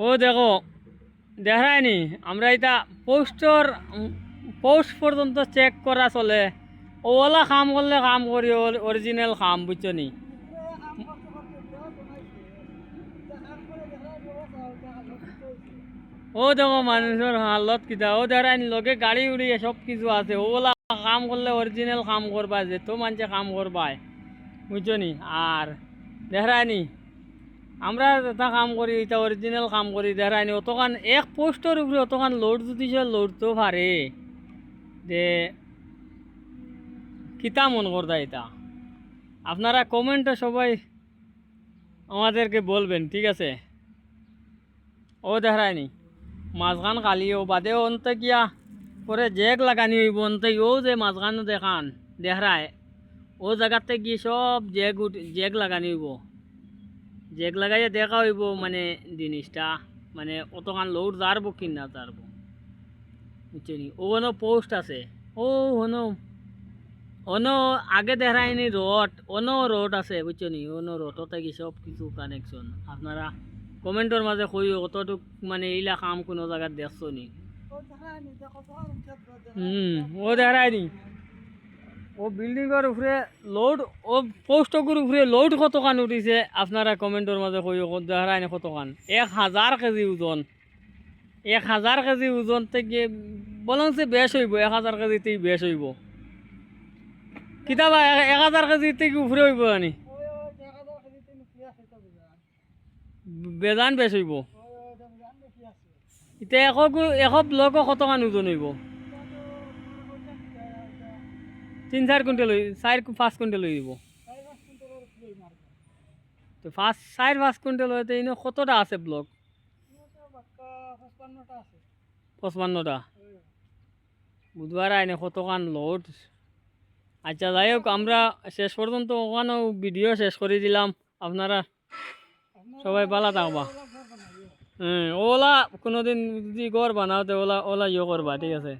ও দেখো দেখায়নি আমরা এটা পোস্ট পর্যন্ত চেক করা চলে ওলা কাম করলে কাম করি অরিজিনাল কাম বুঝছো নি ও দেখো মানুষের হালত কিতা ও দেখায়নি লগে গাড়ি উড়িয়ে সব কিছু আছে ওলা কাম করলে অরিজিনাল কাম করবা যেত মানুষে কাম করবায় বুঝছো নি আর দেখায়নি আমরা এটা কাম করি এটা অরিজিনাল কাম করি দেখায়নি অতখান এক পোস্টের উপরে অতখান লোড যদি সে লোডতেও পারে যে কিতা মন করতা এটা আপনারা কমেন্টে সবাই আমাদেরকে বলবেন ঠিক আছে ও দেখায়নি মাঝখান কালিও বাদে অন্তে গিয়া পরে জেগ লাগানি হইব অন্তে ও যে মাঝখান দেখান দেখায় ও জায়গাতে গিয়ে সব জেগ লাগানি হইব জেগ লাগাইয়া দেখা হইব মানে জিনিসটা মানে অতখান লোড জারবো কি না জারবো বুঝছি ওনো পোস্ট আছে ও হনো অনো আগে দেখায়নি রোড অনো রোড আছে বুঝছো নি অনো রোডতে কি সব কিছু কানেকশন আপনারা কমেন্টের মাঝে কই অতটুক মানে এইলা কাম কোনো জায়গায় দেখছো নি ও দেখায়নি ও বিল্ডিংয়ের উপরে লোড ও পোস্টকের উপরে লোড কতখান উঠিছে আপনারা কমেন্টের মাঝে কই দেখায়নি কতখান 1000 কেজি ওজন 1000 কেজি ওজন থেকে বলুন সে বেশ হইব 1000 কেজিতেই বেশ হইব কিতাবা 1000 কেজি থেকে উপরে হইব আনি বেজান বেশ হইব এতিয়া এশ ব্লক কতখান ওজন হইব 3-4 কুইন্টাল 4-5 কুইন্টাল হইব তো 4-5 কুইন্টাল হইতে ইনো কতটা আছে ব্লক 55টা বুধবার আইনে কতখান লোড আচ্ছা যাই হোক আমরা শেষ পর্যন্ত ওখানেও ভিডিও শেষ করে দিলাম আপনারা সবাই ভালো থাকবা ওলা কোনোদিন যদি ঘর বানাওতে ওলা ওলা ইয়ে করবা ঠিক আছে